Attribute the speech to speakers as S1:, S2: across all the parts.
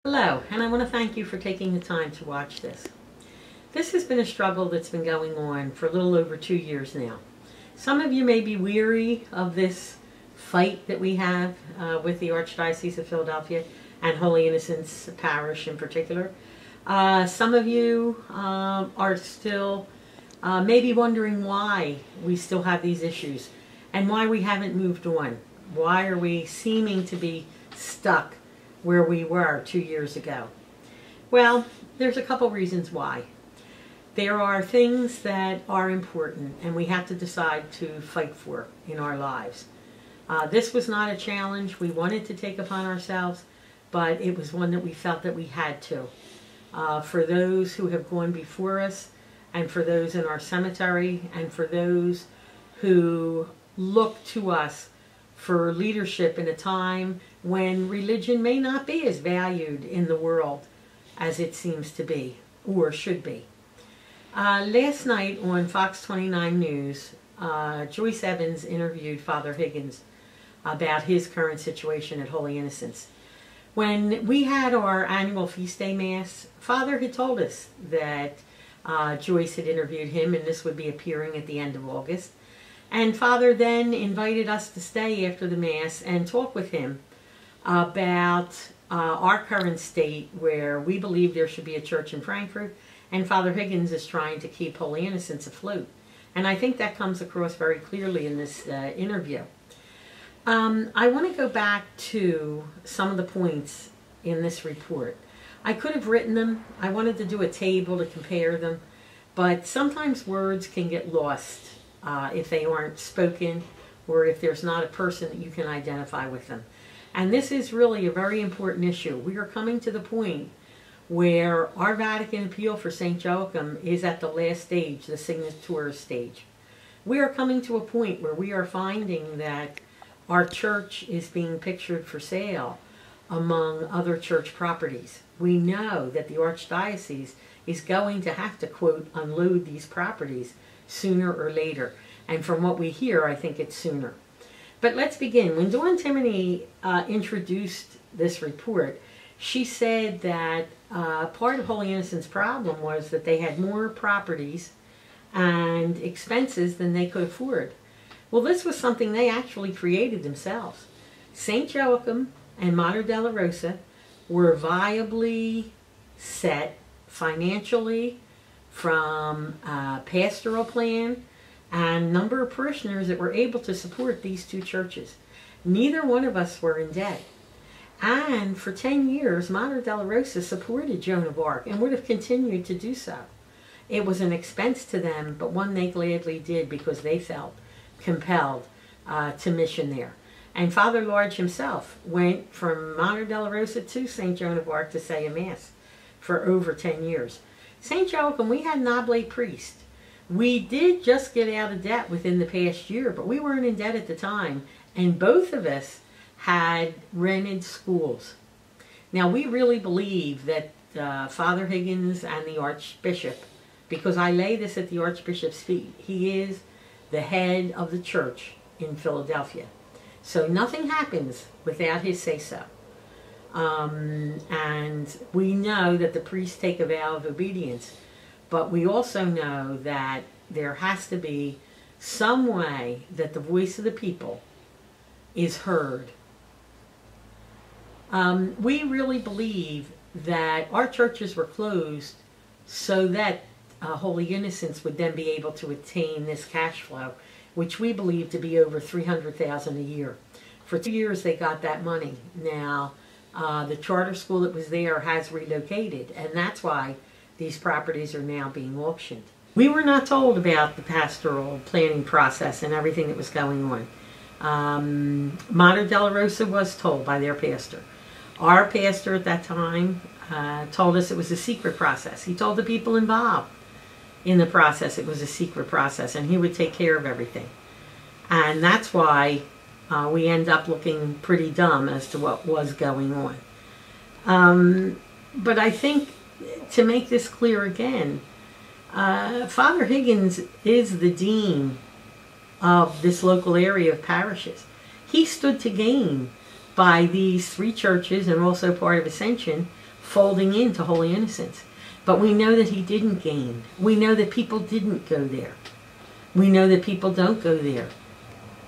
S1: Hello, and I want to thank you for taking the time to watch this. This has been a struggle that's been going on for a little over 2 years now. Some of you may be weary of this fight that we have with the Archdiocese of Philadelphia and Holy Innocents Parish in particular. Some of you are still maybe wondering why we still have these issues and why we haven't moved on. Why are we seeming to be stuck where we were 2 years ago? Well, there's a couple reasons why. There are things that are important and we have to decide to fight for in our lives. This was not a challenge we wanted to take upon ourselves, but it was one that we felt that we had to. For those who have gone before us, and for those in our cemetery, and for those who look to us for leadership in a time when religion may not be as valued in the world as it seems to be, or should be. Last night on Fox 29 News, Joyce Evans interviewed Father Higgins about his current situation at Holy Innocents. When we had our annual Feast Day Mass, Father had told us that Joyce had interviewed him and this would be appearing at the end of August. And Father then invited us to stay after the Mass and talk with him about our current state, where we believe there should be a church in Frankford, and Father Higgins is trying to keep Holy Innocents afloat. And I think that comes across very clearly in this interview. I want to go back to some of the points in this report. I could have written them. I wanted to do a table to compare them, but sometimes words can get lost if they aren't spoken, or if there's not a person that you can identify with them. And this is really a very important issue. We are coming to the point where our Vatican appeal for St. Joachim is at the last stage, the signature stage. We are coming to a point where we are finding that our church is being pictured for sale among other church properties. We know that the Archdiocese is going to have to, quote, unload these properties sooner or later. And from what we hear, I think it's sooner. But let's begin. When Dawn Timoney introduced this report, she said that part of Holy Innocents' problem was that they had more properties and expenses than they could afford. Well, this was something they actually created themselves. St. Joachim and Mater Della Rosa were viably set financially from a pastoral plan and number of parishioners that were able to support these two churches. Neither one of us were in debt. And for 10 years, Mater Della Rosa supported Joan of Arc and would have continued to do so. It was an expense to them, but one they gladly did because they felt compelled to mission there. And Father Large himself went from Mater Della Rosa to St. Joan of Arc to say a Mass for over 10 years. St. Joachim, we had an oblate priest. We did just get out of debt within the past year, but we weren't in debt at the time, and both of us had rented schools. Now, we really believe that Father Higgins and the Archbishop, because I lay this at the Archbishop's feet, he is the head of the church in Philadelphia. So nothing happens without his say-so. And we know that the priests take a vow of obedience, but we also know that there has to be some way that the voice of the people is heard. We really believe that our churches were closed so that Holy Innocents would then be able to attain this cash flow, which we believe to be over $300,000 a year. For 2 years they got that money. Now, the charter school that was there has relocated, and that's why these properties are now being auctioned. We were not told about the pastoral planning process and everything that was going on. Mater Della Rosa was told by their pastor. Our pastor at that time told us it was a secret process. He told the people involved in the process it was a secret process and he would take care of everything. And that's why we end up looking pretty dumb as to what was going on. But I think, to make this clear again, Father Higgins is the dean of this local area of parishes. He stood to gain by these three churches and also part of Ascension folding into Holy Innocents. But we know that he didn't gain. We know that people didn't go there. We know that people don't go there.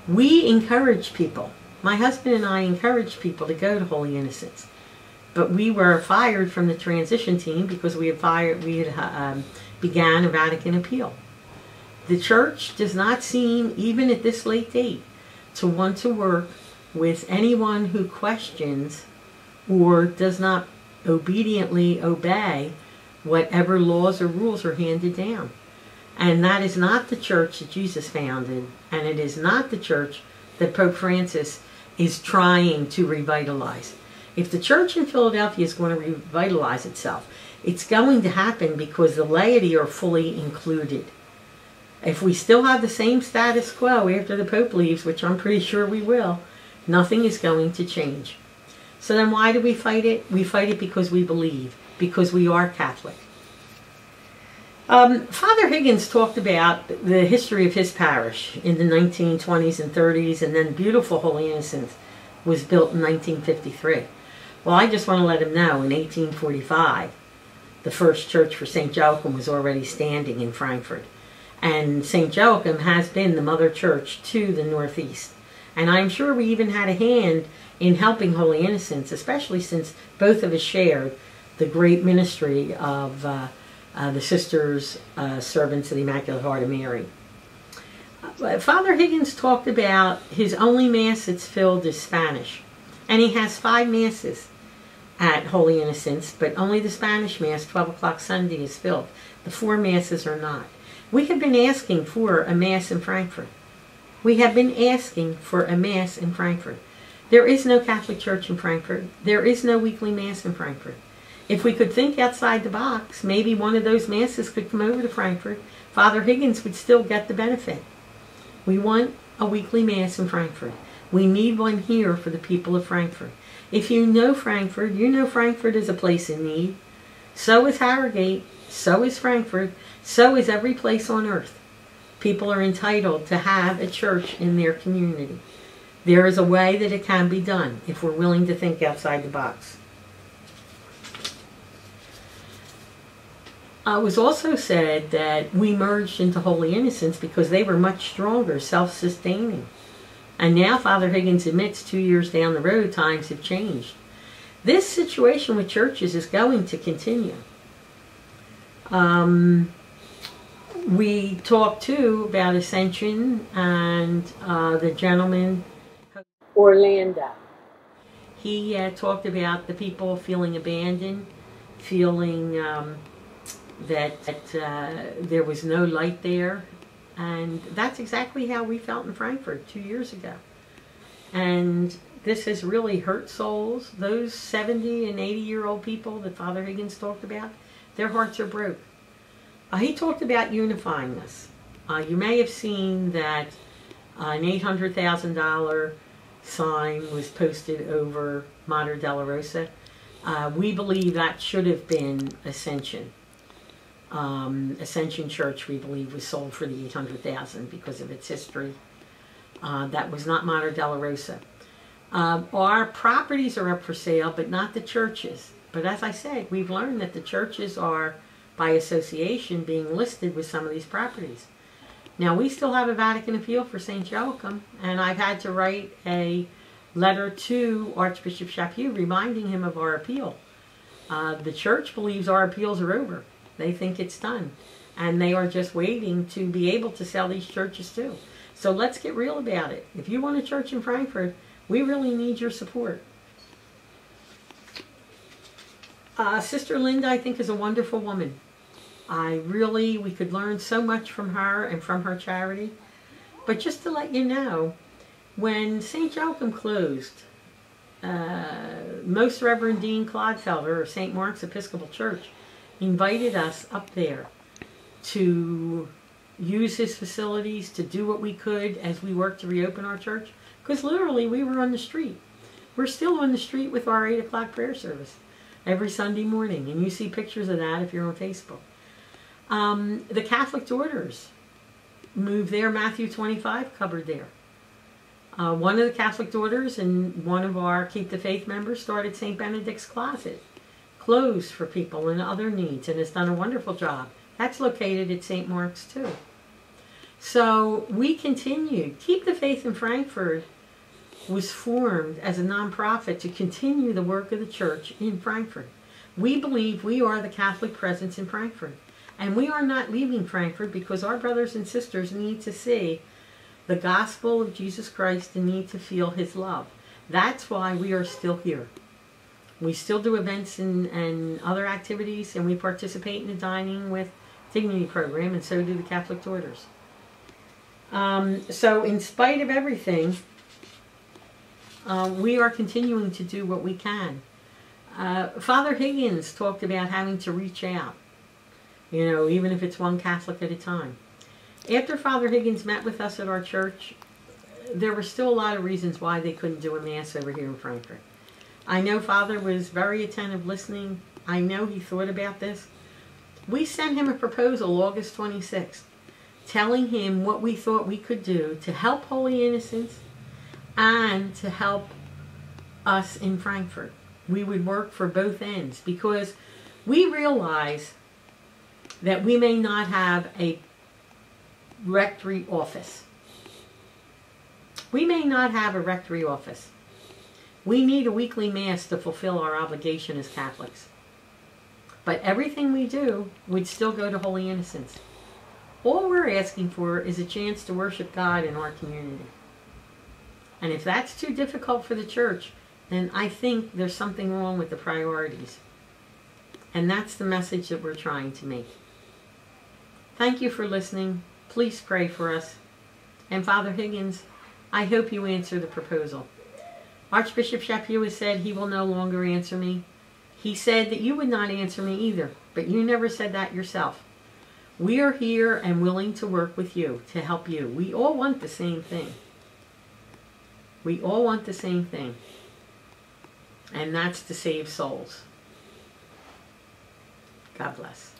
S1: We encourage people. My husband and I encourage people to go to Holy Innocents. But we were fired from the transition team because we had began a Vatican appeal. The church does not seem, even at this late date, to want to work with anyone who questions or does not obediently obey whatever laws or rules are handed down. And that is not the church that Jesus founded, and it is not the church that Pope Francis is trying to revitalize. If the church in Philadelphia is going to revitalize itself, it's going to happen because the laity are fully included. If we still have the same status quo after the Pope leaves, which I'm pretty sure we will, nothing is going to change. So then why do we fight it? We fight it because we believe, because we are Catholic. Father Higgins talked about the history of his parish in the 1920s and 30s, and then beautiful Holy Innocents was built in 1953. Well, I just want to let him know, in 1845, the first church for St. Joachim was already standing in Frankford. And St. Joachim has been the mother church to the Northeast. And I'm sure we even had a hand in helping Holy Innocents, especially since both of us shared the great ministry of the Sisters, Servants of the Immaculate Heart of Mary. Father Higgins talked about his only Mass that's filled is Spanish. And he has 5 Masses at Holy Innocents, but only the Spanish Mass, 12 o'clock Sunday, is filled. The 4 Masses are not. We have been asking for a Mass in Frankfurt. We have been asking for a Mass in Frankfurt. There is no Catholic Church in Frankfurt. There is no weekly Mass in Frankfurt. If we could think outside the box, maybe one of those Masses could come over to Frankfurt. Father Higgins would still get the benefit. We want a weekly Mass in Frankfurt. We need one here for the people of Frankfurt. If you know Frankfurt, you know Frankfurt is a place in need. So is Harrogate. So is Frankfurt. So is every place on earth. People are entitled to have a church in their community. There is a way that it can be done if we're willing to think outside the box. It was also said that we merged into Holy Innocents because they were much stronger, self-sustaining. And now Father Higgins admits 2 years down the road, times have changed. This situation with churches is going to continue. We talked too about Ascension and the gentleman, Orlando. He talked about the people feeling abandoned, feeling that there was no light there. And that's exactly how we felt in Frankfurt 2 years ago. And this has really hurt souls. Those 70 and 80-year-old people that Father Higgins talked about, their hearts are broke. He talked about unifying us. You may have seen that an $800,000 sign was posted over Mater Della Rosa. We believe that should have been Ascension. Ascension Church, we believe, was sold for the $800,000 because of its history. That was not Mater Della Rosa. Our properties are up for sale, but not the churches. But as I said, we've learned that the churches are, by association, being listed with some of these properties. Now, we still have a Vatican appeal for St. Joachim, and I've had to write a letter to Archbishop Chaput reminding him of our appeal. The church believes our appeals are over. They think it's done. And they are just waiting to be able to sell these churches too. So let's get real about it. If you want a church in Frankfurt, we really need your support. Sister Linda, I think, is a wonderful woman. We could learn so much from her and from her charity. But just to let you know, when St. Joachim closed, Most Reverend Dean Clodfelder of St. Mark's Episcopal Church invited us up there to use his facilities, to do what we could as we worked to reopen our church. Because literally we were on the street. We're still on the street with our 8 o'clock prayer service every Sunday morning. And you see pictures of that if you're on Facebook. The Catholic Daughters moved their Matthew 25 cupboard there. One of the Catholic Daughters and one of our Keep the Faith members started St. Benedict's Closet clothes for people and other needs, and has done a wonderful job. That's located at St. Mark's too. So we continued. Keep the Faith in Frankfurt was formed as a nonprofit to continue the work of the church in Frankfurt. We believe we are the Catholic presence in Frankfurt. And we are not leaving Frankfurt because our brothers and sisters need to see the gospel of Jesus Christ and need to feel his love. That's why we are still here. We still do events and other activities, and we participate in the Dining with Dignity program, and so do the Catholic Daughters. So in spite of everything, we are continuing to do what we can. Father Higgins talked about having to reach out, even if it's one Catholic at a time. After Father Higgins met with us at our church, there were still a lot of reasons why they couldn't do a Mass over here in Frankfurt. I know Father was very attentive listening. I know he thought about this. We sent him a proposal August 26th, telling him what we thought we could do to help Holy Innocents and to help us in Frankfurt. We would work for both ends because we realize that we may not have a rectory office. We may not have a rectory office. We need a weekly Mass to fulfill our obligation as Catholics. But everything we do would still go to Holy Innocents. All we're asking for is a chance to worship God in our community. And if that's too difficult for the church, then I think there's something wrong with the priorities. And that's the message that we're trying to make. Thank you for listening. Please pray for us. And Father Higgins, I hope you answer the proposal. Archbishop Chaput has said he will no longer answer me. He said that you would not answer me either, but you never said that yourself. We are here and willing to work with you, to help you. We all want the same thing. We all want the same thing. And that's to save souls. God bless.